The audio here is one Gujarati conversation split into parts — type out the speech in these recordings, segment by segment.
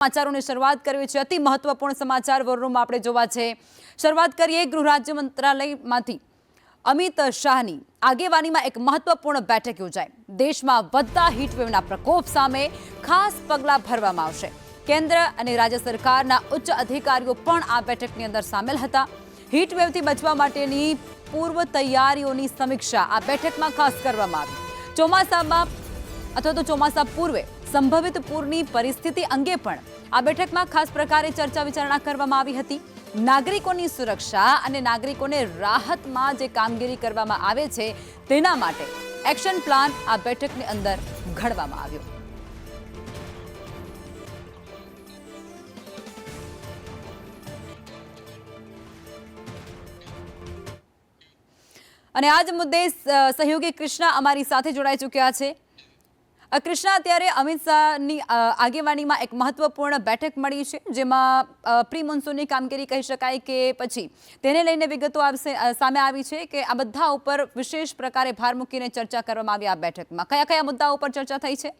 સમાચારોની શરૂઆત કરવી છે। અતિ મહત્વપૂર્ણ સમાચાર વોરરૂમમાં આપણે જોવા છે। શરૂઆત કરીએ ગૃહ રાજ્ય મંત્રાલયમાંથી અમિત શાહની આગેવાનીમાં એક મહત્વપૂર્ણ બેઠક યોજાઈ। દેશમાં વધતા હીટવેવના પ્રકોપ સામે ખાસ પગલાં ભરવામાં આવશે। કેન્દ્ર અને રાજ્ય સરકારના ઉચ્ચ અધિકારીઓ પણ આ બેઠકની અંદર સામેલ હતા। હીટવેવથી બચવા માટેની પૂર્વ તૈયારીઓની સમીક્ષા આ બેઠકમાં ખાસ કરવામાં આવી। ચોમાસામાં અથવા તો ચોમાસા પૂર્વે સંભવિત પૂરની પરિસ્થિતિ અંગે પણ આ બેઠકમાં ખાસ પ્રકારે ચર્ચા વિચારણા કરવામાં આવી હતી। નાગરિકોની સુરક્ષા અને નાગરિકોને રાહતમાં જે કામગીરી કરવામાં આવે છે તેના માટે એક્શન પ્લાન આ બેઠકની અંદર ઘડવામાં આવ્યો। અને આ જ મુદ્દે સહયોગી કૃષ્ણા અમારી સાથે જોડાઈ ચૂક્યા છે। કૃષ્ણા, અત્યારે અમિત શાહની આગેવાનીમાં એક મહત્વપૂર્ણ બેઠક મળી છે, જેમાં પ્રી મોન્સૂનની કામગીરી કહી શકાય કે પછી તેને લઈને વિગતો સામે આવી છે કે આ બધા ઉપર વિશેષ પ્રકારે ભાર મૂકીને ચર્ચા કરવામાં આવી। આ બેઠકમાં કયા કયા મુદ્દાઓ ઉપર ચર્ચા થઈ છે?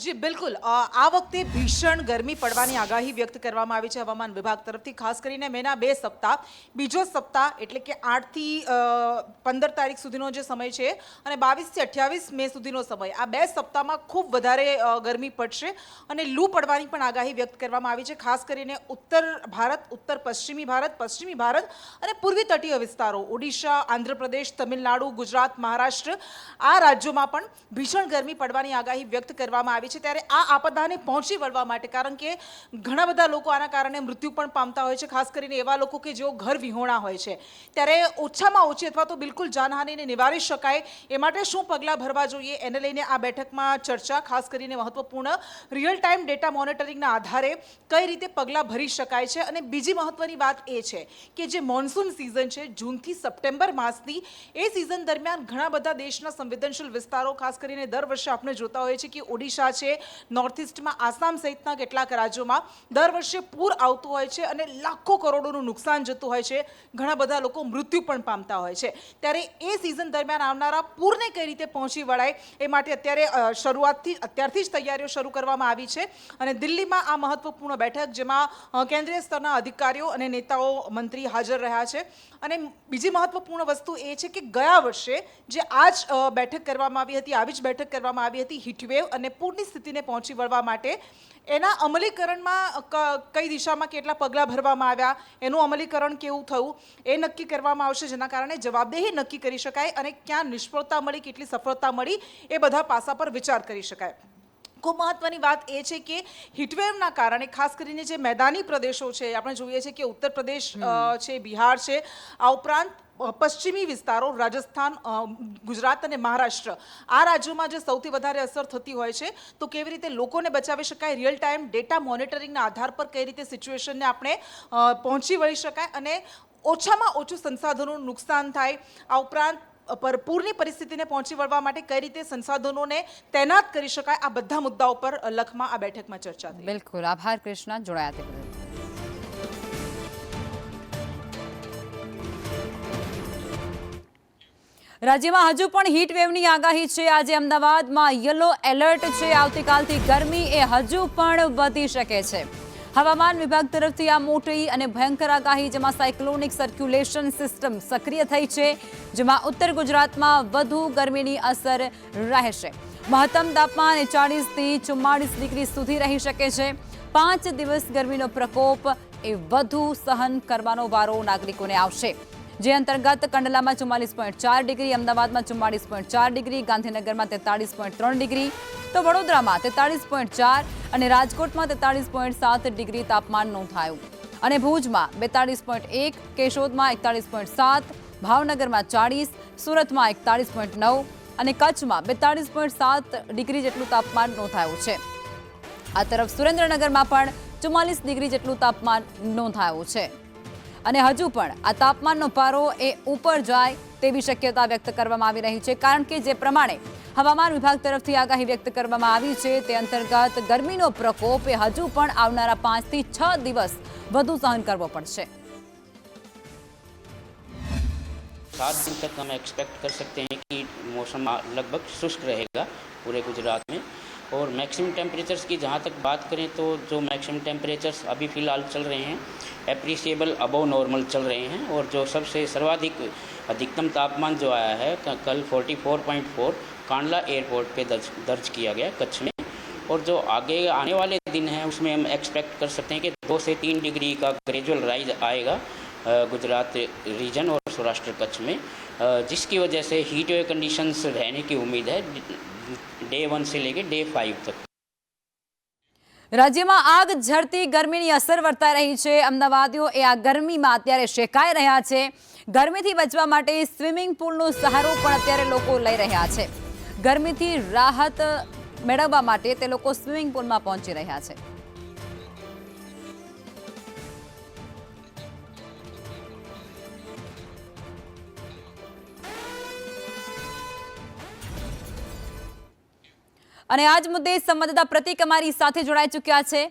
જી બિલકુલ, આ વખતે ભીષણ ગરમી પડવાની આગાહી વ્યક્ત કરવામાં આવી છે હવામાન વિભાગ તરફથી। ખાસ કરીને મેના 2 સપ્તાહ, બીજો સપ્તાહ એટલે કે 8 થી 15 તારીખ સુધીનો જે સમય છે અને 22 થી 28 મે સુધીનો સમય, આ 2 સપ્તાહમાં ખૂબ વધારે ગરમી પડશે અને લૂ પડવાની પણ આગાહી વ્યક્ત કરવામાં આવી છે। ખાસ કરીને ઉત્તર ભારત, ઉત્તર પશ્ચિમી ભારત અને પૂર્વી તટીય વિસ્તારો ઓડિશા, આંધ્રપ્રદેશ, તમિલનાડુ, ગુજરાત, મહારાષ્ટ્ર, આ રાજ્યોમાં પણ ભીષણ ગરમી પડવાની આગાહી વ્યક્ત કરવામાં આવી છે। ત્યારે આ આપદાને પહોંચી વળવા માટે, કારણ કે ઘણા બધા લોકો આના કારણે મૃત્યુ પણ પામતા હોય છે, ખાસ કરીને એવા લોકો કે જેઓ ઘર વિહોણા હોય છે, ત્યારે ઓછામાં ઓછી અથવા તો બિલકુલ જાનહાનિને નિવારી શકાય એ માટે શું પગલાં ભરવા જોઈએ એને લઈને આ બેઠકમાં ચર્ચા। ખાસ કરીને મહત્વપૂર્ણ રિયલ ટાઈમ ડેટા મોનિટરિંગના આધારે કઈ રીતે પગલાં ભરી શકાય છે। અને બીજી મહત્વની વાત એ છે કે જે મોન્સૂન સિઝન છે જૂનથી સપ્ટેમ્બર માસની, એ સિઝન દરમિયાન ઘણા બધા દેશના સંવેદનશીલ વિસ્તારો, ખાસ કરીને દર વર્ષે આપણે જોતા હોઈએ છીએ કે ઓડિશા છે, નોર્થ ઇસ્ટમાં આસામ સહિતના કેટલાક રાજ્યોમાં દર વર્ષે પૂર આવતું હોય છે અને લાખો કરોડોનું નુકસાન જતું હોય છે, ઘણા બધા લોકો મૃત્યુ પણ પામતા હોય છે। ત્યારે એ સિઝન દરમિયાન આવનારા પૂરને કઈ રીતે પહોંચી વળાય એ માટે અત્યારથી જ તૈયારીઓ શરૂ કરવામાં આવી છે। અને દિલ્હીમાં આ મહત્વપૂર્ણ બેઠક, જેમાં કેન્દ્રીય સ્તરના અધિકારીઓ અને નેતાઓ, મંત્રી હાજર રહ્યા છે। અને બીજી મહત્વપૂર્ણ વસ્તુ એ છે કે ગયા વર્ષે જે બેઠક કરવામાં આવી હતી, આવી જ બેઠક કરવામાં આવી હતી હીટવેવ અને પૂરની સ્થિતિને પહોંચી વળવા માટે, એના અમલીકરણમાં કઈ દિશામાં કેટલા પગલાં ભરવામાં આવ્યા, એનું અમલીકરણ કેવું થયું એ નક્કી કરવામાં આવશે, જેના કારણે જવાબદેહી નક્કી કરી શકાય અને ક્યાં નિષ્ફળતા મળી, કેટલી સફળતા મળી, એ બધા પાસા પર વિચાર કરી શકાય। ખૂબ મહત્વની વાત એ છે કે હીટવેવના કારણે ખાસ કરીને જે મેદાની પ્રદેશો છે, આપણે જોઈએ છીએ કે ઉત્તર પ્રદેશ છે, બિહાર છે, આ ઉપરાંત પશ્ચિમી વિસ્તારો રાજસ્થાન, ગુજરાત અને મહારાષ્ટ્ર, આ રાજ્યોમાં જે સૌથી વધારે અસર થતી હોય છે, તો કેવી રીતે લોકોને બચાવી શકાય, રિયલ ટાઈમ ડેટા મોનિટરિંગના આધાર પર કઈ રીતે સિચ્યુએશનને આપણે પહોંચી વળી શકાય અને ઓછામાં ઓછું સંસાધનોનું નુકસાન થાય, આ ઉપરાંત પૂરની પરિસ્થિતિને પહોંચી વળવા માટે કઈ રીતે સંસાધનોને તૈનાત કરી શકાય, આ બધા મુદ્દાઓ પર લખમાં આ બેઠકમાં ચર્ચા થઈ। બિલકુલ, આભાર કૃષ્ણા, જોડાયા તે બદલ। રાજ્યમાં હજુ પણ હીટ વેવની આગાહી છે। આજે અમદાવાદમાં યલો એલર્ટ છે। આવતીકાલથી ગરમી એ હજુ પણ વધી શકે છે। હવામાન વિભાગ તરફથી આ મોટી અને ભયંકર આગાહી, જેમાં સાયક્લોનિક સર્ક્યુલેશન સિસ્ટમ સક્રિય થઈ છે, જેમાં ઉત્તર ગુજરાતમાં વધુ ગરમીની અસર રહેશે। મહત્તમ તાપમાન 40 થી 44 ડિગ્રી સુધી રહી શકે છે। 5 દિવસ ગરમીનો પ્રકોપ એ વધુ સહન કરવાનો વારો નાગરિકોને આવશે, જે અંતર્ગત કંડલામાં 44.4 ડિગ્રી, અમદાવાદમાં 44.4 ડિગ્રી, ગાંધીનગરમાં 43.3 ડિગ્રી, તો વડોદરામાં 43.4 અને રાજકોટમાં 43.7 ડિગ્રી તાપમાન નોંધાયું અને ભુજમાં 42.1, કેશોદમાં 41.7, ભાવનગરમાં 40, સુરતમાં 41.9 અને કચ્છમાં 42.7 ડિગ્રી જેટલું તાપમાન નોંધાયું છે। આ તરફ સુરેન્દ્રનગરમાં પણ 44 ડિગ્રી જેટલું તાપમાન નોંધાયું છે અને હજુ પણ આ તાપમાનનો પારો એ ઉપર જાય તેવી શક્યતા વ્યક્ત કરવામાં આવી રહી છે, કારણ કે જે પ્રમાણે હવામાન વિભાગ તરફથી આગાહી વ્યક્ત કરવામાં આવી છે તે અંતર્ગત ગરમીનો પ્રકોપ એ હજુ પણ આવનારા 5 થી 6 દિવસ વધુ સહન કરવો પડશે। 7 दिन तक हम एक्सपेक्ट कर सकते हैं कि मौसम लगभग शुष्क रहेगा पूरे गुजरात में। और मैक्सिमम टेम्परेचर्स की जहाँ तक बात करें तो जो मैक्सिमम टेम्परेचर्स अभी फ़िलहाल चल रहे हैं एप्रिसिएबल अबव नॉर्मल चल रहे हैं। और जो सबसे सर्वाधिक अधिकतम तापमान जो आया है कल 44.4 कांडला एयरपोर्ट पे दर्ज किया गया कच्छ में। और जो आगे आने वाले दिन हैं उसमें हम एक्सपेक्ट कर सकते हैं कि 2 से 3 डिग्री का ग्रेजुअल राइज आएगा गुजरात रीजन और सौराष्ट्र कच्छ में, जिसकी वजह से हीट वेव कंडीशंस रहने की उम्मीद है डे 1 से लेकर डे 5 तक। રાજ્યમાં આગ ઝરતી ગરમીની અસર વર્તાઈ રહી છે। અમદાવાદીઓ આ ગરમીમાં અત્યારે શેકાઈ રહ્યા છે। ગરમીથી બચવા માટે સ્વિમિંગ પુલનો સહારો પણ અત્યારે લોકો લઈ રહ્યા છે। ગરમીથી રાહત મેળવવા માટે તે લોકો સ્વિમિંગ પુલમાં પહોંચી રહ્યા છે। અને આજ મુદ્દે સંવાદદાતા પ્રતિક અમારી સાથે જોડાઈ ચૂક્યા છે।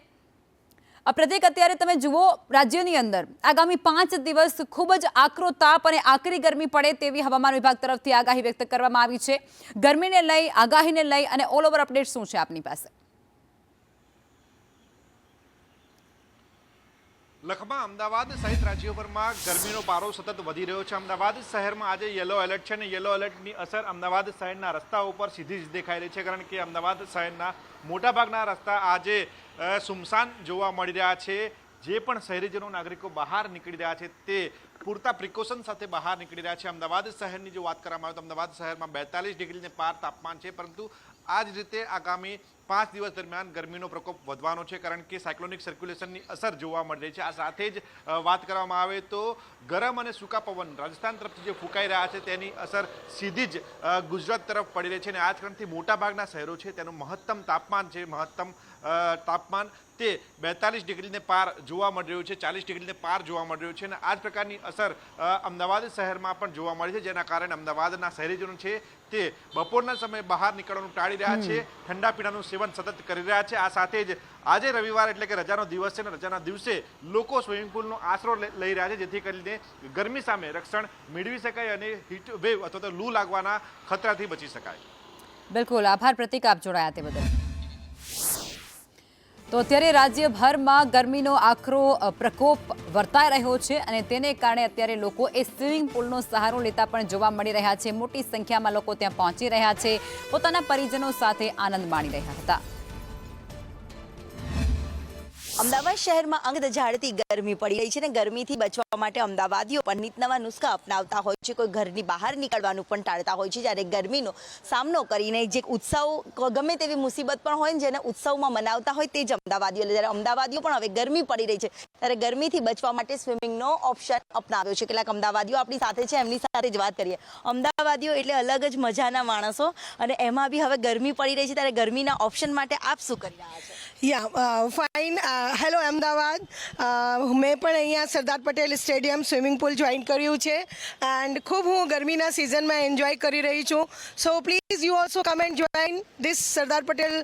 પ્રતિક, અત્યારે તમે જુઓ રાજ્યની અંદર આગામી 5 દિવસ ખૂબ જ આકરો તાપ અને આકરી ગરમી પડે તેવી હવામાન વિભાગ તરફથી આગાહી વ્યક્ત કરવામાં આવી છે। ગરમીને લઈ, આગાહીને લઈ અને ઓલ ઓવર અપડેટ શું છે આપની પાસે? લખમાં અમદાવાદ સહિત રાજ્યભરમાં ગરમીનો પારો સતત વધી રહ્યો છે। અમદાવાદ શહેરમાં આજે યલો એલર્ટ છે અને યલો એલર્ટની અસર અમદાવાદ શહેરના રસ્તાઓ ઉપર સીધી જ દેખાઈ રહી છે, કારણ કે અમદાવાદ શહેરના મોટાભાગના રસ્તા આજે સુમસાન જોવા મળી રહ્યા છે। જે પણ શહેરીજનો નાગરિકો બહાર નીકળી રહ્યા છે તે પૂરતા પ્રિકોશન સાથે બહાર નીકળી રહ્યા છે। અમદાવાદ શહેરની જો વાત કરવામાં આવે તો અમદાવાદ શહેરમાં 42 ડિગ્રીને પાર તાપમાન છે, પરંતુ આ જ રીતે આગામી 5 દિવસ દરમિયાન ગરમીનો પ્રકોપ વધવાનો છે, કારણ કે સાયક્લોનિક સર્ક્યુલેશનની અસર જોવા મળી રહી છે। આ સાથે જ વાત કરવામાં આવે તો ગરમ અને સૂકા પવન રાજસ્થાન તરફથી જે ફૂંકાઈ રહ્યા છે તેની અસર સીધી જ ગુજરાત તરફ પડી રહી છે અને આ જ કારણથી મોટાભાગના શહેરો છે તેનું મહત્તમ તાપમાન તે 42 ડિગ્રીને પાર જોવા મળી રહ્યું છે, 40 ડિગ્રીને પાર જોવા મળી રહ્યું છે અને આ જ પ્રકારની અસર અમદાવાદ શહેરમાં પણ જોવા મળી છે, જેના કારણે અમદાવાદના શહેરીજનો છે તે બપોરના સમયે બહાર નીકળવાનું ટાળી રહ્યા છે, ઠંડા પીણાનું સેવન સતત કરી રહ્યા છે। આ સાથે જ આજે રવિવાર એટલે કે રજાનો દિવસ છે અને રજાના દિવસે લોકો સ્વિમિંગ પુલનો આશરો લઈ રહ્યા છે, જેથી કરીને ગરમી સામે રક્ષણ મેળવી શકાય અને હીટ વેવ અથવા તો લૂ લાગવાના ખતરાથી બચી શકાય। બિલકુલ, આભાર પ્રતિક, આપ જોડાયા તે બદલ। તો અત્યારે રાજ્યભરમાં ગરમીનો આકરો પ્રકોપ વર્તાઈ રહ્યો છે અને તેને કારણે અત્યારે લોકો એ સ્વિમિંગ પુલનો સહારો લેતા પણ જોવા મળી રહ્યા છે। મોટી સંખ્યામાં લોકો ત્યાં પહોંચી રહ્યા છે, પોતાના પરિજનો સાથે આનંદ માણી રહ્યા હતા। અમદાવાદ શહેરમાં અંગ દઝાડતી ગરમી પડી રહી છે અને ગરમીથી બચવા માટે અમદાવાદીઓ પણ નીતનવા નુસ્ખા અપનાવતા હોય છે। કોઈ ઘરની બહાર નીકળવાનું પણ ટાળતા હોય છે, જ્યારે ગરમીનો સામનો કરીને જે ઉત્સવ ગમે તેવી મુસીબત પણ હોય ને જેને ઉત્સવમાં મનાવતા હોય તે જ અમદાવાદીઓ, જ્યારે અમદાવાદીઓ પણ હવે ગરમી પડી રહી છે ત્યારે ગરમીથી બચવા માટે સ્વિમિંગનો ઓપ્શન અપનાવ્યો છે। કેટલાક અમદાવાદીઓ આપણી સાથે છે, એમની સાથે જ વાત કરીએ। અમદાવાદીઓ એટલે અલગ જ મજાના માણસો અને એમાં બી હવે ગરમી પડી રહી છે ત્યારે ગરમીના ઓપ્શન માટે આપ શું કરી રહ્યા છો? ફાઇન હેલો અમદાવાદ, મેં પણ અહીંયા Sardar Patel stadium swimming pool join કર્યું છે એન્ડ ખૂબ હું ગરમીના સિઝનમાં એન્જોય કરી રહી છું। So please you also come and join this Sardar Patel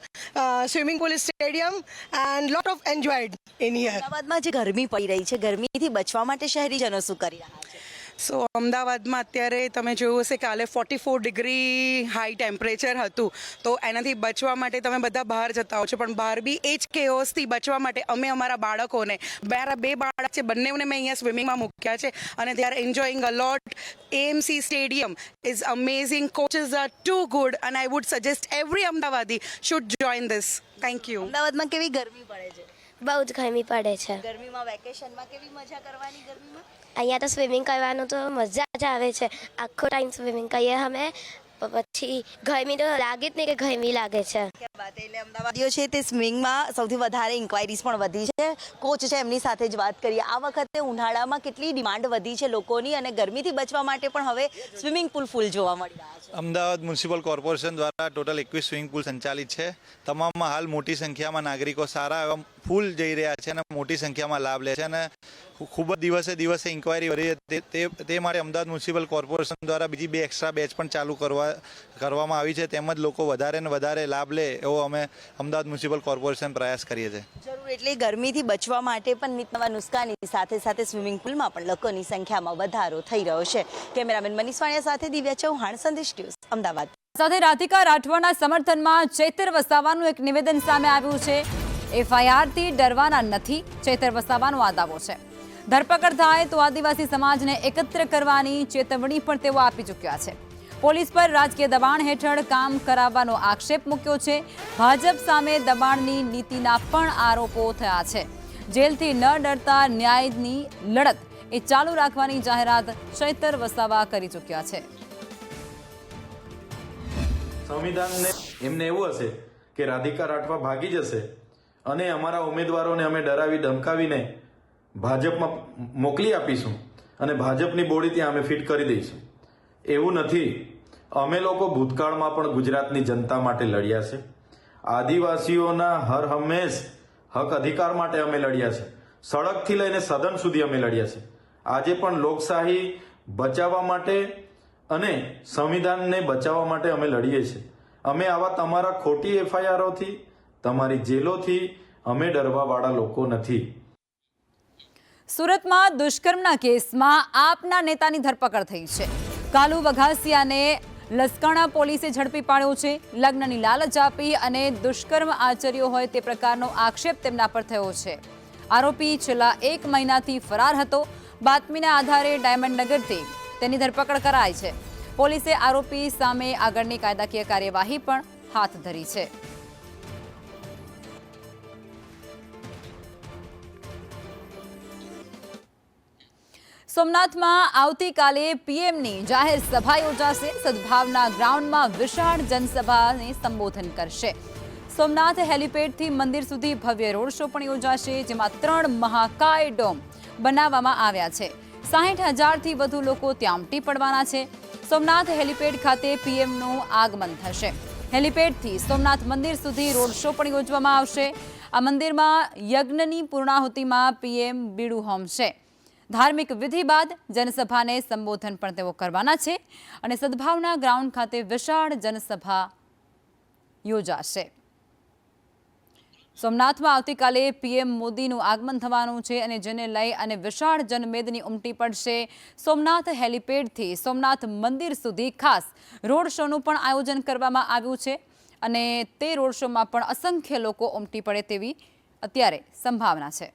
swimming pool stadium and lot of enjoyed in here. અમદાવાદમાં જે ગરમી પડી રહી છે, ગરમીથી બચવા માટે શહેરીજનો શું કરી રહ્યા છે? સો અમદાવાદમાં અત્યારે તમે જોયું હશે કાલે 44 ડિગ્રી હાઈ ટેમ્પરેચર હતું, તો એનાથી બચવા માટે તમે બધા બહાર જતા હો છો, પણ બહાર બી એ જ કેઓસથી બચવા માટે અમે અમારા બાળકોને, મારા 2 બાળક છે, બંનેને મેં અહીંયા સ્વિમિંગમાં મૂક્યા છે અને they are enjoying a lot. AMC stadium is amazing, coaches are too good and I would suggest every Amdavadi should join this. Thank you. અમદાવાદમાં કેવી ગરમી પડે છે? બહુ જ ગરમી પડે છે। ગરમીમાં વેકેશનમાં કેવી મજા કરવાની? ગરમીમાં અહીંયા તો સ્વિમિંગ કરવાનું તો મજા જ આવે છે, આખો ટાઈમ સ્વિમિંગ કરીએ અમે, પછી ગરમી તો લાગે જ નહીં કે ગરમી લાગે છે। એટલે અમદાવાદીઓ છે તે સ્વિમિંગમાં સૌથી વધારે ઇન્ક્વાયરીઝ પણ વધી છે। કોચ છે એમની સાથે જ વાત કરીએ। આ વખતે ઉનાળામાં કેટલી ડિમાન્ડ વધી છે લોકોની અને ગરમીથી બચવા માટે પણ હવે સ્વિમિંગ પુલ ફૂલ જોવા મળી રહ્યા છે। અમદાવાદ મ્યુનિસિપલ કોર્પોરેશન દ્વારા ટોટલ 21 સ્વિમિંગ પુલ સંચાલિત છે। તમામમાં હાલ મોટી સંખ્યામાં નાગરિકો સારા એવા ફૂલ જઈ રહ્યા છે અને મોટી સંખ્યામાં લાભ લે છે અને ખૂબ જ દિવસે દિવસે ઇન્ક્વાયરી વધી તે માટે અમદાવાદ મ્યુનિસિપલ કોર્પોરેશન દ્વારા બીજી 2 એક્સ્ટ્રા બેચ પણ ચાલુ કરવામાં આવી છે, તેમજ લોકો વધારે ને વધારે લાભ લે એવો અમે અમદાવાદ મ્યુનિસિપલ કોર્પોરેશન પ્રયાસ કરીએ છીએ। જરૂર, એટલે ગરમીથી બચવા માટે પણ નીતનવા નુસ્ખાની સાથે સાથે સ્વિમિંગ પુલમાં પણ લોકોની સંખ્યામાં વધારો થઈ રહ્યો છે। કેમેરામેન મનીષ વાણિયા સાથે દિવ્યા ચૌહાણ, સંદેશ ન્યૂઝ, અમદાવાદ। સાથે રાધિકા રાઠવાના સમર્થનમાં ચૈતર વસાવાનું એક નિવેદન સામે આવ્યું છે. એફઆઈઆરથી ડરવાના નથી, ચૈતર વસાવાનો આ દાવો છે. ધરપકડ થાય તો આદિવાસી સમાજને એકત્ર કરવાની ચેતવણી પણ તેઓ આપી ચૂક્યા છે. પોલીસ પર રાજકીય દબાણ હેઠળ કામ કરાવવાનો આક્ષેપ મૂક્યો છે. ભાજપ સામે દબાણની નીતિના પણ આરોપો થયા છે. જેલથી ન ડરતા ન્યાયની લડત એ ચાલુ રાખવાની જાહેરાત ચૈતર વસાવા કરી ચૂક્યા છે. સંવિધાનને એમને એવું હશે કે રાધિકા રાઠવા ભાગી જશે અને અમારા ઉમેદવારોને અમે ડરાવી ધમકાવીને ભાજપમાં મોકલી આપીશું અને ભાજપની બોડી ત્યાં અમે ફિટ કરી દઈશું. એવું નથી. અમે લોકો ભૂતકાળમાં પણ ગુજરાતની જનતા માટે લડ્યા છે. આદિવાસીઓના હર હંમેશ હક અધિકાર માટે અમે લડ્યા છે. સડકથી લઈને સદન સુધી અમે લડ્યા છે. આજે પણ લોકશાહી બચાવવા માટે અને સંવિધાનને બચાવવા માટે અમે લડીએ છીએ. અમે આવા તમારા ખોટી એફઆઈઆરોથી, તમારી જેલોથી અમે ડરવાવાળા લોકો નથી. સુરતમાં દુષ્કર્મના કેસમાં આપના નેતાની ધરપકડ થઈ છે. કાલુ વઘાસિયાને લસકાણા પોલીસે ઝડપી પાડ્યો છે. લગ્નની લાલચ આપી અને દુષ્કર્મ આચર્યો હોય તે પ્રકારનો આક્ષેપ તેમના પર થયો છે. આરોપી છેલ્લા 1 મહિનાથી ફરાર હતો. બાતમીના આધારે ડાયમંડ નગરથી તેની ધરપકડ કરાઈ છે. પોલીસે આરોપી સામે આગળની કાયદાકીય કાર્યવાહી પણ હાથ ધરી છે. સોમનાથમાં આવતીકાલે પીએમની જાહેર સભા યોજાશે. સદભાવના ગ્રાઉન્ડમાં વિશાળ જનસભાને સંબોધન કરશે. સોમનાથ હેલિપેડથી મંદિર સુધી ભવ્ય રોડ શો પણ યોજાશે, જેમાં 3 મહાકાય ડોમ બનાવવામાં આવ્યા છે. 60,000થી વધુ લોકો ત્યાં ઉમટી પડવાના છે. સોમનાથ હેલિપેડ ખાતે પીએમનું આગમન થશે. હેલિપેડથી સોમનાથ મંદિર સુધી રોડ શો પણ યોજવામાં આવશે. આ મંદિરમાં યજ્ઞની પૂર્ણાહુતિમાં પીએમ બીડું હોમશે. ધાર્મિક વિધિ બાદ જનસભાને સંબોધન પણ તેઓ કરવાના છે અને સદભાવના ગ્રાઉન્ડ ખાતે વિશાળ જનસભા યોજાશે. સોમનાથમાં આવતીકાલે પીએમ મોદીનું આગમન થવાનું છે અને જેને લઈ અને વિશાળ જનમેદની ઉમટી પડશે. સોમનાથ હેલિપેડથી સોમનાથ મંદિર સુધી ખાસ રોડ શોનું પણ આયોજન કરવામાં આવ્યું છે અને તે રોડ શોમાં પણ અસંખ્ય લોકો ઉમટી પડે તેવી અત્યારે સંભાવના છે.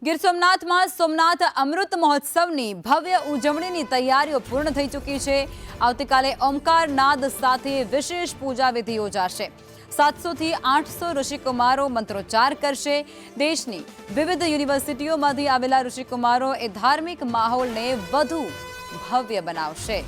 ગીર સોમનાથમાં સોમનાથ અમૃત મહોત્સવની ભવ્ય ઉજવણીની તૈયારીઓ પૂર્ણ થઈ ચૂકી છે. આવતીકાલે ઓમકાર નાદ સાથે વિશેષ પૂજા વિધિ યોજાશે. 700થી 800 ઋષિકુમારો મંત્રોચ્ચાર કરશે. દેશની વિવિધ યુનિવર્સિટીઓમાંથી આવેલા ઋષિકુમારો એ ધાર્મિક માહોલને વધુ ભવ્ય બનાવશે.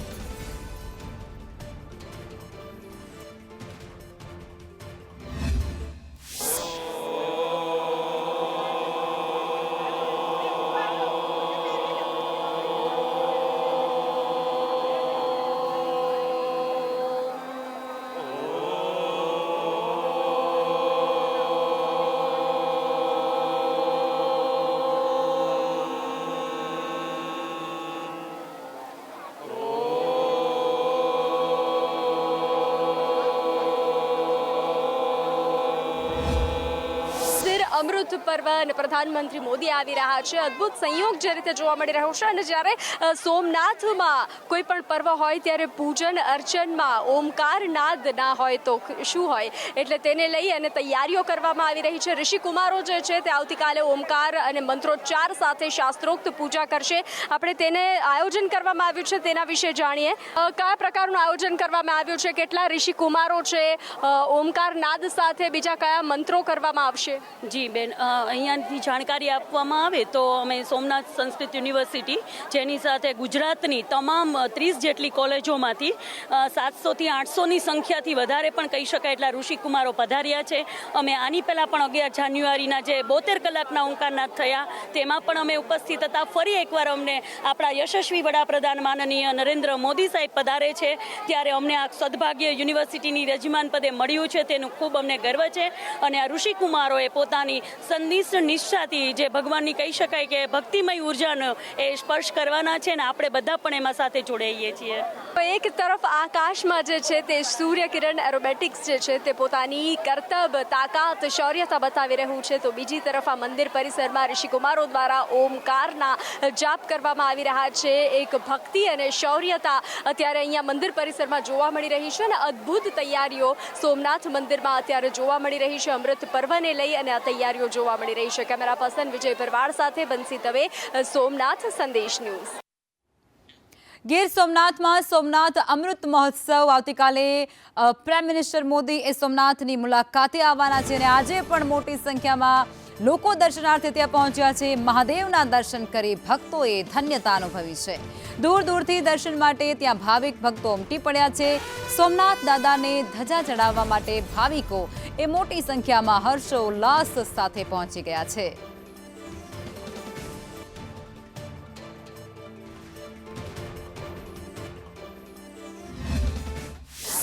અમૃત પર્વ અને પ્રધાનમંત્રી મોદી આવી રહ્યા છે. અદ્ભુત સંયોગ જે રીતે જોવા મળી રહ્યો છે અને જ્યારે સોમનાથમાં કોઈ પણ પર્વ હોય ત્યારે પૂજન અર્ચનમાં ઓમકાર નાદ ના હોય તો શું હોય, એટલે તેને લઈ અને તૈયારીઓ કરવામાં આવી રહી છે. ઋષિકુમારો જે છે તે આવતીકાલે ઓમકાર અને મંત્રોચ્ચાર સાથે શાસ્ત્રોક્ત પૂજા કરશે. આપણે તેને આયોજન કરવામાં આવ્યું છે તેના વિશે જાણીએ. કયા પ્રકારનું આયોજન કરવામાં આવ્યું છે, કેટલા ઋષિકુમારો છે, ઓમકાર નાદ સાથે બીજા કયા મંત્રો કરવામાં આવશે? જી બેન, અહીંયાથી જાણકારી આપવામાં આવે તો અમે સોમનાથ સંસ્કૃત યુનિવર્સિટી, જેની સાથે ગુજરાતની તમામ 30 જેટલી કોલેજોમાંથી 700થી 800ની સંખ્યાથી વધારે પણ કહી શકાય એટલા ઋષિકુમારો પધાર્યા છે. અમે આની પહેલાં પણ 11 જાન્યુઆરીના જે 72 કલાકના ઓમકારનાદ થયા તેમાં પણ અમે ઉપસ્થિત હતા. ફરી એકવાર અમને આપણા યશસ્વી વડાપ્રધાન માનનીય નરેન્દ્ર મોદી સાહેબ પધારે છે ત્યારે અમને આ સદભાગ્ય યુનિવર્સિટીની યજમાન પદે મળ્યું છે તેનું ખૂબ અમને ગર્વ છે. અને આ ઋષિકુમારોએ પોતાની સંનિષ્ઠ નિષ્ઠાથી જે ભગવાનની કહી શકાય કે ભક્તિમય ઉર્જાનો એ સ્પર્શ કરવાના છે ને આપણે બધા પણ એમાં સાથે જોડાઈએ છીએ. એક તરફ આકાશમાં જે છે તે સૂર્યકિરણ એરોબેટિક્સ જે છે તે પોતાની કરતબ તાકાત શૌર્યતા બતાવી રહ્યું છે, તો બીજી તરફ આ મંદિર પરિસરમાં ઋષિકુમારો દ્વારા ઓમકારના જાપ કરવામાં આવી રહ્યા છે. એક ભક્તિ અને શૌર્યતા અત્યારે અહીંયા મંદિર પરિસરમાં જોવા મળી રહી છે અને અદ્ભુત તૈયારીઓ સોમનાથ મંદિરમાં અત્યારે જોવા મળી રહી છે. અમૃત પર્વને લઈ અને આ તૈયારીઓ જોવા મળી રહી છે. કેમેરા પર્સન વિજય ભરવાડ સાથે બંસી દવે, સોમનાથ સંદેશ ન્યૂઝ. ગીર સોમનાથમાં સોમનાથ અમૃત મહોત્સવ આવતીકાલે પ્રાઇમ મિનિસ્ટર મોદી એ સોમનાથની મુલાકાતે આવવાના છે અને આજે પણ મોટી સંખ્યામાં લોકો દર્શનાર્થે ત્યાં પહોંચ્યા છે. મહાદેવના દર્શન કરી ભક્તોએ ધન્યતા અનુભવી છે. દૂર દૂરથી દર્શન માટે ત્યાં ભાવિક ભક્તો ઉમટી પડ્યા છે. સોમનાથ દાદાને ધજા ચડાવવા માટે ભાવિકો એ મોટી સંખ્યામાં હર્ષોલ્લાસ સાથે પહોંચી ગયા છે.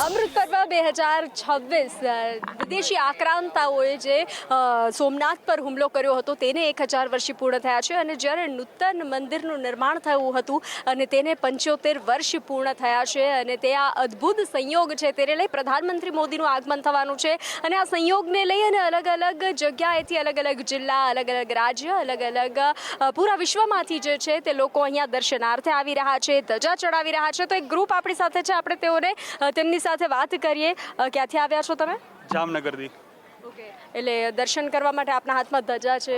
અમૃત પર્વ 2026 વિદેશી આક્રાંતાઓએ જે સોમનાથ પર હુમલો કર્યો હતો તેને 1000 વર્ષ પૂર્ણ થયા છે અને જ્યારે નૂતન મંદિરનું નિર્માણ થયું હતું અને તેને 75 વર્ષ પૂર્ણ થયા છે અને તે આ અદ્ભુત સંયોગ છે તેને લઈ પ્રધાનમંત્રી મોદીનું આગમન થવાનું છે અને આ સંયોગને લઈ અને અલગ અલગ જગ્યાએથી અલગ અલગ જિલ્લા, અલગ અલગ રાજ્ય, અલગ અલગ પૂરા વિશ્વમાંથી જે છે તે લોકો અહીંયા દર્શનાર્થે આવી રહ્યા છે, ધજા ચડાવી રહ્યા છે. તો એક ગ્રુપ આપણી સાથે છે, આપણે તેઓને તેમની સાથે વાત કરીએ. ક્યાંથી આવ્યા છો તમે? જામનગરથી. ઓકે, એટલે દર્શન કરવા માટે આપના હાથમાં ધજા છે?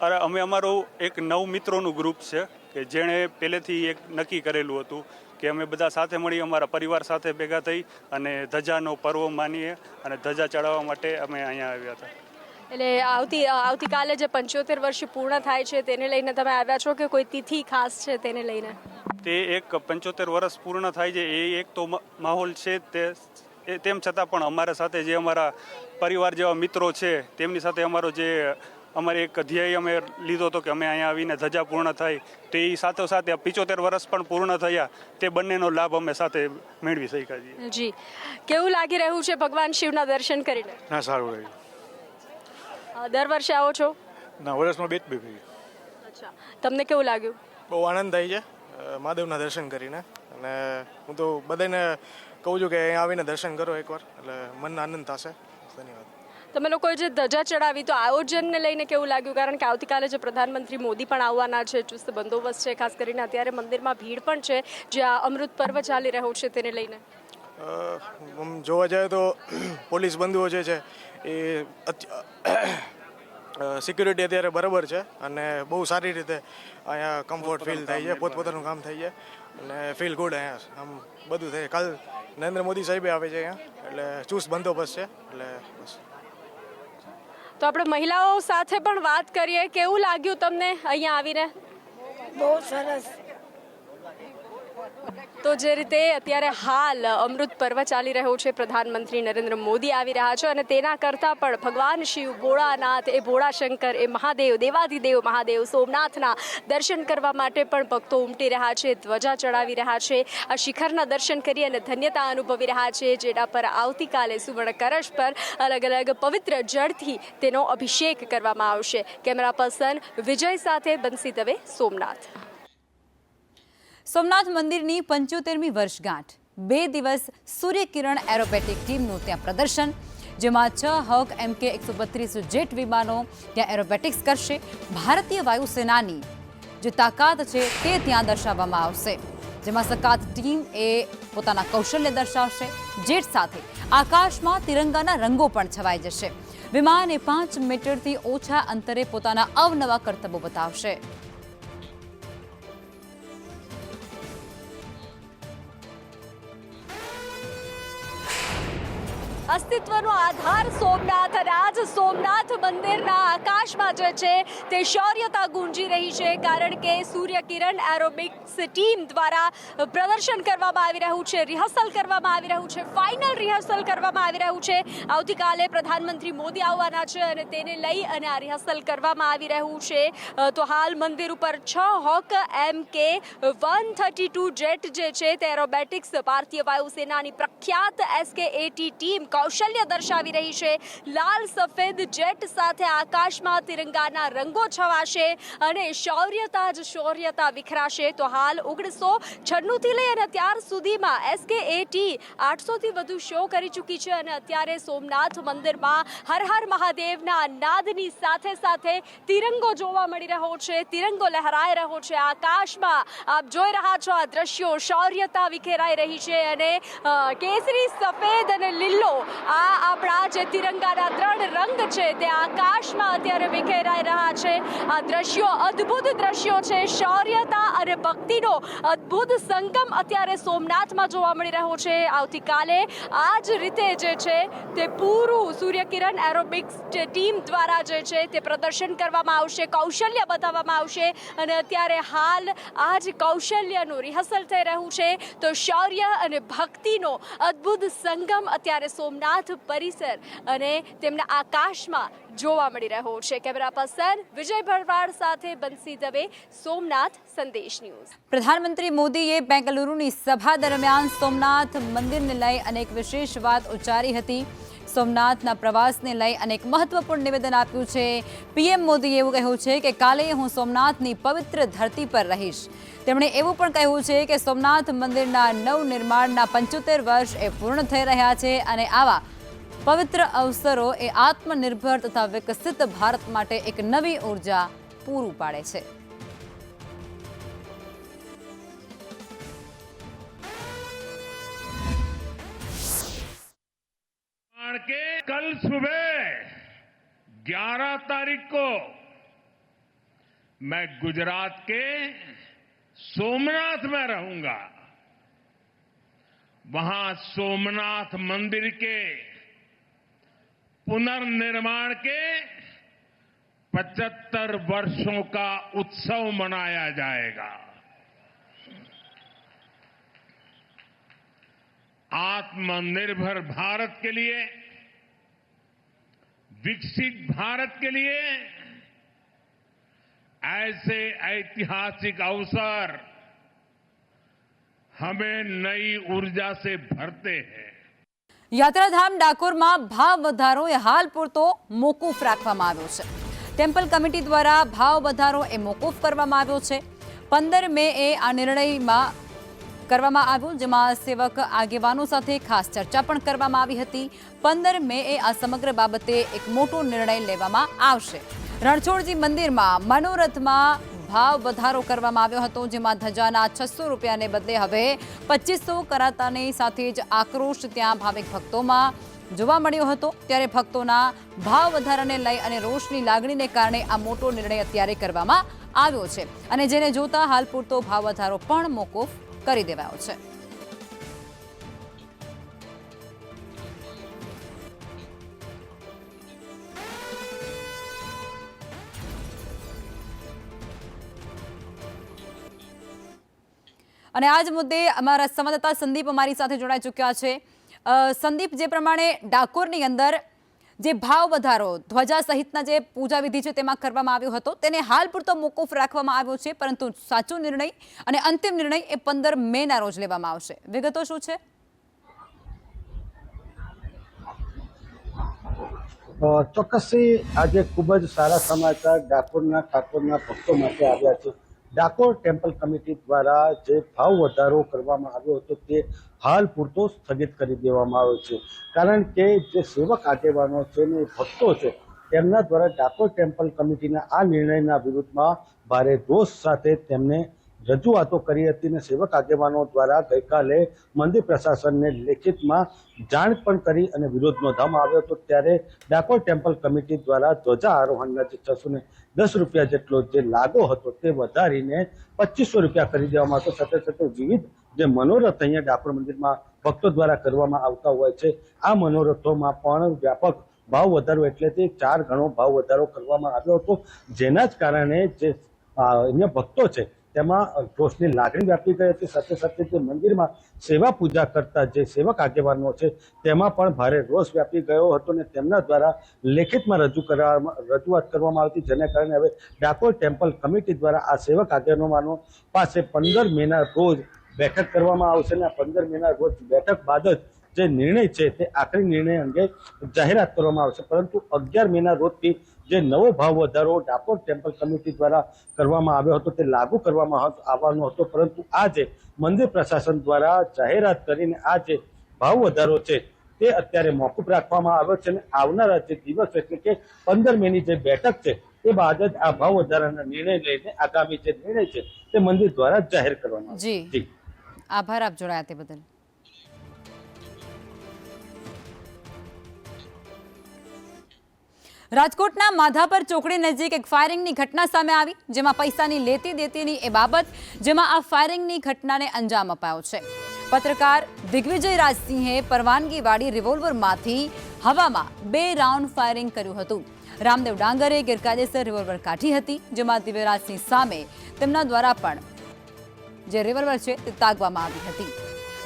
અરે અમે અમારું એક 9 મિત્રોનું ગ્રુપ છે કે જેણે પહેલેથી એક નક્કી કરેલું હતું કે અમે બધા સાથે મળી અમારા પરિવાર સાથે ભેગા થઈ અને ધજાનો પર્વ માનીએ અને ધજા ચડાવવા માટે અમે અહીંયા આવ્યા હતા. એટલે આવતીકાલે જે 75 વર્ષ પૂર્ણ થાય છે તેને લઈને તમે આવ્યા છો કે કોઈ તિથિ ખાસ છે તેને લઈને? તે એક 75 વર્ષ પૂર્ણ થાય છે એ એક તો માહોલ છે તેમ છતાં પણ અમારા સાથે જે અમારા પરિવાર જેવા મિત્રો છે તેમની સાથે અમારે એક ધ્યેય અમે લીધો હતો કે અમે અહીંયા આવીને ધજા પૂર્ણ થાય તો એ સાથે 75 વર્ષ પણ પૂર્ણ થયા તે બંનેનો લાભ અમે સાથે મેળવી શક્યા છીએ. જી, કેવું લાગી રહ્યું છે ભગવાન શિવના દર્શન કરીને? ના, સારું રહ્યું. દર વર્ષે આવો છો? ના, વર્ષમાં 2 જ. અચ્છા, તમને કેવું લાગ્યું? બહુ આનંદ થાય છે મહાદેવના દર્શન કરીને અને હું તો બધાને કહું છું કે અહીંયા આવીને દર્શન કરો એકવાર એટલે મનનો આનંદ થશે. ધન્યવાદ. તમે લોકોએ જે ધજા ચડાવી તો આયોજનને લઈને કેવું લાગ્યું? કારણ કે આવતીકાલે જે પ્રધાનમંત્રી મોદી પણ આવવાના છે, ચુસ્ત બંદોબસ્ત છે, ખાસ કરીને અત્યારે મંદિરમાં ભીડ પણ છે જે આ અમૃત પર્વ ચાલી રહ્યું છે તેને લઈને. જોવા જાય તો પોલીસ બંધુઓ જે છે એ સિક્યુરિટી અત્યારે બરાબર છે અને બહુ સારી રીતે અહીંયા કમ્ફર્ટ ફીલ થાય છે, પોતપોતાનું કામ થાય છે અને ફીલ ગુડ અહીંયા આમ બધું થાય. કાલ નરેન્દ્ર મોદી સાહેબે આવે છે અહીંયા એટલે ચુસ્ત બંદોબસ્ત છે એટલે બસ. તો આપણે મહિલાઓ સાથે પણ વાત કરીએ. કેવું લાગ્યું તમને અહીંયા આવીને? બહુ સરસ. તો જે રીતે અત્યારે હાલ અમૃત પર્વ ચાલી રહ્યો છે, પ્રધાનમંત્રી નરેન્દ્ર મોદી આવી રહ્યા છે અને તેના કરતાં પણ ભગવાન શિવ, ભોળાનાથ, એ ભોળાશંકર, એ મહાદેવ, દેવાધિદેવ મહાદેવ સોમનાથના દર્શન કરવા માટે પણ ભક્તો ઉમટી રહ્યા છે, ધ્વજા ચડાવી રહ્યા છે, આ શિખરના દર્શન કરી અને ધન્યતા અનુભવી રહ્યા છે, જેના પર આવતીકાલે સુવર્ણ કળશ પર અલગ અલગ પવિત્ર જળથી તેનો અભિષેક કરવામાં આવશે. કેમેરા પર્સન વિજય સાથે બંસી દવે, સોમનાથ. સોમનાથ મંદિરની 75મી વર્ષગાંઠ 2 દિવસ સૂર્યકિરણ એરોબેટિક ટીમનું ત્યાં પ્રદર્શન, જેમાં 6 હક MK-132 જેટ વિમાનો ત્યાં એરોબેટિક્સ કરશે. ભારતીય વાયુસેનાની જે તાકાત છે તે ત્યાં દર્શાવવામાં આવશે, જેમાં સકાત ટીમ એ પોતાના કૌશલ્ય દર્શાવશે. જેટ સાથે આકાશમાં તિરંગાના રંગો પણ છવાઈ જશે. વિમાન એ 5 મીટરથી ઓછા અંતરે પોતાના અવનવા કરતબો બતાવશે. અસ્તિત્વનો આધાર સોમનાથ અને આજ સોમનાથ મંદિરના આકાશમાં જે છે તે શૌર્યતા ગુંજી રહી છે, કારણ કે સૂર્યકિરણ એરોબિક્સ ટીમ દ્વારા પ્રદર્શન કરવામાં આવી રહ્યું છે, રિહર્સલ કરવામાં આવી રહ્યું છે, ફાઇનલ રિહર્સલ કરવામાં આવી રહ્યું છે. આવતીકાલે પ્રધાનમંત્રી મોદી આવવાના છે અને તેને લઈ અને આ રિહર્સલ કરવામાં આવી રહ્યું છે. તો હાલ મંદિર ઉપર 6 હોક MK-132 જેટ જે છે તે એરોબેટિક્સ ભારતીય વાયુસેનાની પ્રખ્યાત SK-80 ટીમ કૌશલ્ય દર્શાવી રહી છે. લાલ સફેદ સફેદ જેટ સાથે આકાશમાં તિરંગાના રંગો છવાશે અને શૌર્યતા જ શૌર્યતા વિખરાશે. તો હાલ 1996થી લઈ અને અત્યાર સુધીમાં SKAT 800થી વધુ શો કરી ચૂકી છે અને અત્યારે સોમનાથ મંદિરમાં હર હર મહાદેવના નાદની સાથે સાથે તિરંગો જોવા મળી રહ્યો છે, તિરંગો લહેરાઈ રહ્યો છે આકાશમાં. આપ જોઈ રહ્યા છો આ દ્રશ્યો, શૌર્યતા વિખેરાઈ રહી છે અને કેસરી, સફેદ અને લીલો આ આપણા જે તિરંગાના 3 રંગ છે તે આકાશમાં અત્યારે વિખેરાઈ રહ્યા છે. આ દ્રશ્યો અદ્ભુત દ્રશ્યો છે. શૌર્યતા અને ભક્તિનો અદ્ભુત સંગમ અત્યારે સોમનાથમાં જોવા મળી રહ્યો છે. આવતીકાલે આ જ રીતે જે છે તે પૂરું સૂર્યકિરણ એરોબિક્સ ટીમ દ્વારા જે છે તે પ્રદર્શન કરવામાં આવશે, કૌશલ્ય બતાવવામાં આવશે અને અત્યારે હાલ આ જ કૌશલ્યનું રિહર્સલ થઈ રહ્યું છે. તો શૌર્ય અને ભક્તિનો અદ્ભુત સંગમ અત્યારે સોમનાથ પરિસર અને તેમના આકાશમાં જોવા મળી રહ્યો છે. કેમેરા પર્સન વિજય ભરવાડ સાથે બંસી દવે, સોમનાથ સંદેશ ન્યૂઝ. પ્રધાનમંત્રી મોદીએ બેંગલુરુની સભા દરમિયાન સોમનાથ મંદિરને લઈ અનેક વિશેષ વાત ઉચ્ચારી હતી. સોમનાથના પ્રવાસને લઈ અનેક મહત્વપૂર્ણ નિવેદન આપ્યું છે. પીએમ મોદીએ એવું કહ્યું છે કે કાલે હું સોમનાથની પવિત્ર ધરતી પર રહીશ. તેમણે એવું પણ કહ્યું છે કે સોમનાથ મંદિરના નવનિર્માણના 75 વર્ષ એ પૂર્ણ થઈ રહ્યા છે અને આવા પવિત્ર અવસરો એ આત્મનિર્ભર તથા વિકસિત ભારત માટે એક નવી ઉર્જા પૂરું પાડે છે. के कल सुबह 11 तारीख को मैं गुजरात के सोमनाथ में रहूंगा. वहां सोमनाथ मंदिर के पुनर्निर्माण के 75 वर्षों का उत्सव मनाया जाएगा. आत्मनिर्भर भारत के लिए, विकसित भारत के लिए ऐसे ऐतिहासिक अवसर हमें नई ऊर्जा से भरते हैं. યાત્રાધામ ડાકોરમાં ભાવ વધારો એ હાલ પૂરતો મોકૂફ રાખવામાં આવ્યો છે. ટેમ્પલ કમિટી દ્વારા ભાવ વધારો એ મોકૂફ કરવામાં આવ્યો છે. 15 મે એ આ નિર્ણયમાં કરવામાં આવ્યું, જેમાં સેવક આગેવાનો સાથે ખાસ ચર્ચા પણ કરવામાં આવી હતી. 15 મે એ આ સમગ્ર બાબતે એક મોટો નિર્ણય લેવામાં આવશે. રણછોડજી મંદિરમાં મનોરથમાં ભાવ વધારો કરવામાં આવ્યો હતો, જેમાં ધજાના 600 રૂપિયાને બદલે હવે 2500 કરાતાની સાથે જ આક્રોશ ત્યાં ભાવિક ભક્તોમાં જોવા મળ્યો હતો. ત્યારે ભક્તોના ભાવ વધારાને લઈ અને રોષની લાગણીને કારણે આ મોટો નિર્ણય અત્યારે કરવામાં આવ્યો છે અને જેને જોતા હાલ પૂરતો ભાવ વધારો પણ મોકૂફ કરી દેવાયો છે. અને આ જ મુદ્દે અમારા સંવાદદાતા સંદીપ અમારી સાથે જોડાઈ ચૂક્યા છે. સંદીપ, જે પ્રમાણે ડાકોરની અંદર જે ભાવ વધારો ધ્વજા સહિતના જે પૂજા વિધિ છે તેમાં કરવામાં આવ્યો હતો તેને હાલ પૂરતો મોકૂફ રાખવામાં આવ્યો છે, પરંતુ સાચો નિર્ણય અને અંતિમ નિર્ણય એ 15 મેના રોજ લેવામાં આવશે. વિગતો શું છે? ચોક્કસથી આજે ખૂબ જ સારા સમાચાર ડાકોરના ઠાકોરના ભક્તો માટે આવ્યા છે. ડાકોર ટેમ્પલ કમિટી દ્વારા જે ભાવ વધારો કરવામાં આવ્યો હતો તે હાલ પૂરતો સ્થગિત કરી દેવામાં આવ્યો છે. કારણ કે જે સેવક આગેવાનો છે ને ભક્તો છે તેમના દ્વારા ડાકોર ટેમ્પલ કમિટીના આ નિર્ણયના વિરુદ્ધમાં ભારે રોષ સાથે તેમને રજૂઆતો કરી હતી અને સેવક આગેવાનો દ્વારા ગઈકાલે મંદિર પ્રશાસનને લેખિતમાં જાણ પણ કરી અને વિરોધ નોંધવામાં આવ્યો હતો. ત્યારે ડાકોર ટેમ્પલ કમિટી દ્વારા ધ્વજા આરોહણના જે 610 રૂપિયા જેટલો જે લાગો હતો તે વધારીને 2500 રૂપિયા કરી દેવામાં આવતો. સાથે સાથે વિવિધ જે મનોરથ અહીંયા ડાકોર મંદિરમાં ભક્તો દ્વારા કરવામાં આવતા હોય છે આ મનોરથોમાં પણ વ્યાપક ભાવ વધારો એટલે 4 ગણો ભાવ વધારો કરવામાં આવ્યો હતો, જેના જ કારણે જે અહીંયા ભક્તો છે તેમાં રોષની લાગણી વ્યાપી ગઈ હતી. સાથે સાથે જે મંદિરમાં સેવા પૂજા કરતા જે સેવક આગેવાનો છે તેમાં પણ ભારે રોષ વ્યાપી ગયો હતો અને તેમના દ્વારા લેખિતમાં રજૂઆત કરવામાં આવી, જેને કારણે હવે ડાકોર ટેમ્પલ કમિટી દ્વારા આ સેવક આગેવાનો પાસે 15 મેના રોજ બેઠક કરવામાં આવશે અને આ 15 મેના રોજ બેઠક બાદ જ જે નિર્ણય છે તે આખરી નિર્ણય અંગે જાહેરાત કરવામાં આવશે, પરંતુ 11 મેના રોજથી જે નવો ભાવ વધારો ડાકોર ટેમ્પલ કમિટી દ્વારા કરવામાં આવ્યો હતો તે લાગુ કરવામાં આવવાનો હતો, પરંતુ આજે મંદિર પ્રશાસન દ્વારા જાહેરાત કરીને આ જે ભાવ વધારો છે તે અત્યારે મોકૂફ રાખવામાં આવ્યો છે અને આવનારા જે દિવસ એટલે કે 15 મેની જે બેઠક છે એ બાદ જ આ ભાવ વધારાના નિર્ણય લઈને આગામી જે નિર્ણય છે તે મંદિર દ્વારા જાહેર કરવામાં આવશે। જી, આભાર આપ જોડાયા તે બદલ। રાજકોટના માધાપર ચોકડી નજીક એક ફાયરિંગની ઘટના સામે આવી, જેમાં પૈસાની લેતી દેતીની એ બાબત, જેમાં આ ફાયરિંગની ઘટનાને અંજામ અપાયો છે। પત્રકાર દિગ્વિજય રાજસિંહે પરવાનગીવાળી રિવોલ્વરમાંથી હવામાં 2 રાઉન્ડ ફાયરિંગ કર્યું હતું। રામદેવ ડાંગરે ગેરકાયદેસર રિવોલ્વર કાઢી હતી, જેમાં દિવ્યરાજસિંહ સામે તેમના દ્વારા પણ જે રિવોલ્વર છે તે તાગવામાં આવી હતી।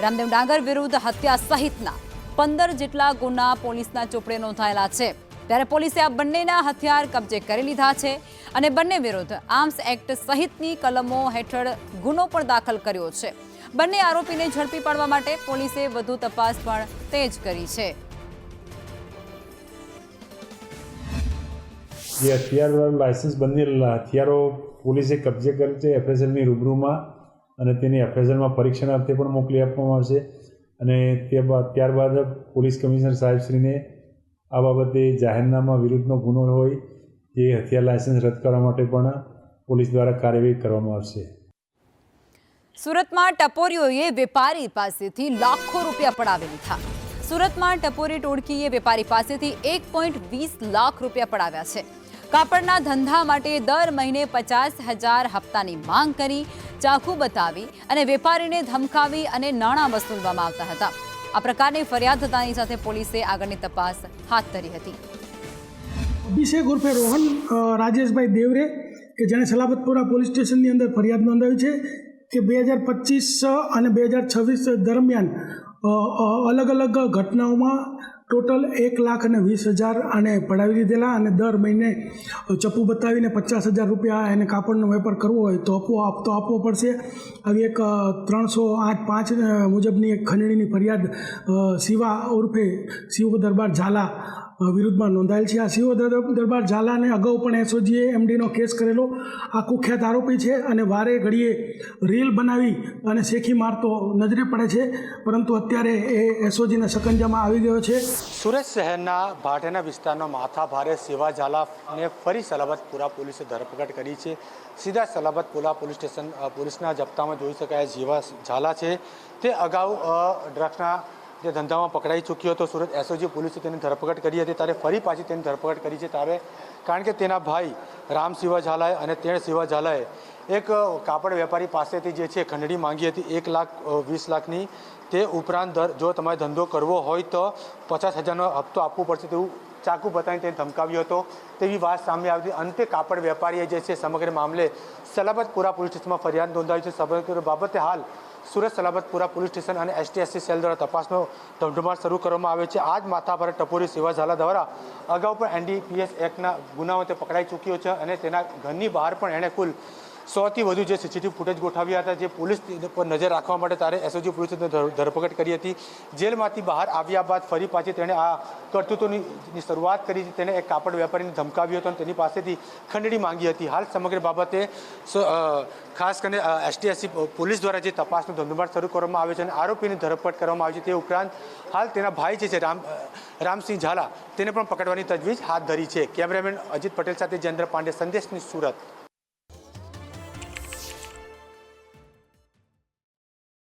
રામદેવ ડાંગર વિરુદ્ધ હત્યા સહિતના 15 જેટલા ગુના પોલીસના ચોપડે નોંધાયેલા છે, ત્યારે પોલીસે આ બંનેના હથિયાર કબજે કરી લીધા છે અને બંને વિરુદ્ધ આર્મ્સ એક્ટ સહિતની કલમો હેઠળ ગુનો પણ દાખલ કર્યો છે। બંને આરોપીને ઝડપી પાડવા માટે પોલીસે વધુ તપાસ પણ તેજ કરી છે। જે હથિયારવાળું લાયસન્સ બનેલા હથિયારો પોલીસે કબજે કરેલ છે એફએસએલની રૂબરૂમાં, અને તેની એફએસએલમાં પરીક્ષણાર્થે પણ મોકલી આપવામાં આવશે અને ત્યારબાદ પોલીસ કમિશનર સાહેબશ્રીને આ બાબતે જાહેરનામા વિરુદ્ધનો ગુનો હોય જે હથિયાર લાયસન્સ રદ કરવા માટે પણ પોલીસ દ્વારા કાર્યવાહી કરવામાં આવશે। સુરતમાં ટપોરીઓએ વેપારી પાસેથી લાખો રૂપિયા પડાવી લીધા। સુરતમાં ટપોરી ટોળકીએ વેપારી પાસેથી 1.20 લાખ રૂપિયા પડાવ્યા છે। કાપડના ધંધા માટે દર મહિને 50,000 હપ્તાની માંગ કરી, ચાકુ બતાવી અને વેપારીને ધમકાવી અને નાણાં વસૂલવામાં આવતા હતા। આ પ્રકારની ફરિયાદ થતાની સાથે પોલીસે આગળની તપાસ હાથ ધરી હતી। અભિષેક ઉર્ફે રોહન રાજેશભાઈ દેવરે કે જેણે સલાબતપુરા પોલીસ સ્ટેશનની અંદર ફરિયાદ નોંધાવી છે કે 2025 અને 2026 દરમિયાન અલગ અલગ ઘટનાઓમાં ટોટલ 1,20,000 આને પડાવી લીધેલા અને દર મહિને ચપ્પુ બતાવીને 50,000 રૂપિયા એને કાપડનો વેપાર કરવો હોય તો આપવો પડશે। આવી એક 308(5) મુજબની એક ખંડણીની ફરિયાદ શિવા ઉર્ફે શિવ દરબાર ઝાલા વિરુદ્ધમાં નોંધાયેલ છે। આ શિવ દરબાર ઝાલાને અગાઉ પણ એસઓજીએ એમડીનો કેસ કરેલો। આ કુખ્યાત આરોપી છે અને વારે ઘડીએ રીલ બનાવી અને શેખી મારતો નજરે પડે છે, પરંતુ અત્યારે એ એસઓજીના શકંજામાં આવી ગયો છે। સુરત શહેરના ભાટેના વિસ્તારમાં માથાભારે શિવા ઝાલાને ફરી સલાબતપુરા પોલીસે ધરપકડ કરી છે। સીધા સલાબતપુરા પોલીસ સ્ટેશન પોલીસના જપ્તામાં જોઈ શકાય શિવા ઝાલા છે તે અગાઉ ડ્રગ્સના જે ધંધામાં પકડાઈ ચૂક્યો હતો। સુરત એસઓજી પોલીસે તેની ધરપકડ કરી હતી, ત્યારે ફરી પાછી તેની ધરપકડ કરી છે ત્યારે કારણ કે તેના ભાઈ રામ શિવા ઝાલાએ અને તેણ શિવા ઝાલાએ એક કાપડ વેપારી પાસેથી જે છે ખંડણી માંગી હતી 1,20,00,000ની। તે ઉપરાંત જો તમારે ધંધો કરવો હોય તો 50,000નો હપ્તો આપવો પડશે તેવું ચાકુ બતાવીને તેને ધમકાવ્યો હતો તેવી વાત સામે આવી। અંતે કાપડ વેપારીએ જે છે સમગ્ર મામલે સલાબતપુરા પોલીસ સ્ટેશનમાં ફરિયાદ નોંધાવી છે। સમગ્ર બાબતે હાલ સુરત સલાબતપુરા પોલીસ સ્ટેશન અને એસટીએસસી સેલ દ્વારા તપાસનો ધમધમાટ શરૂ કરવામાં આવ્યો છે। આ જ માથાભારે ટપોરી શિવા ઝાલા દ્વારા અગાઉ પણ એનડીપીએસ એક્ટના ગુનાઓ તે પકડાઈ ચૂક્યો છે અને તેના ઘરની બહાર પણ એણે કુલ 100થી વધુ જે સીસીટીવી ફૂટેજ ગોઠવ્યા હતા, જે પોલીસ પર નજર રાખવા માટે ત્યારે એસઓજી પોલીસે ધરપકડ કરી હતી। જેલમાંથી બહાર આવ્યા બાદ ફરી પાછી તેણે આ કરતૂતોની શરૂઆત કરી હતી। તેણે એક કાપડ વેપારીને ધમકાવ્યો હતો અને તેની પાસેથી ખંડણી માંગી હતી। હાલ સમગ્ર બાબતે ખાસ કરીને એસટીએસસી પોલીસ દ્વારા જે તપાસનો ધમધમાટ શરૂ કરવામાં આવ્યો છે અને આરોપીની ધરપકડ કરવામાં આવી છે। તે ઉપરાંત હાલ તેના ભાઈ જે છે રામસિંહ ઝાલા તેને પણ પકડવાની તજવીજ હાથ ધરી છે। કેમેરામેન અજીત પટેલ સાથે જયેન્દ્ર પાંડે, સંદેશની સુરત।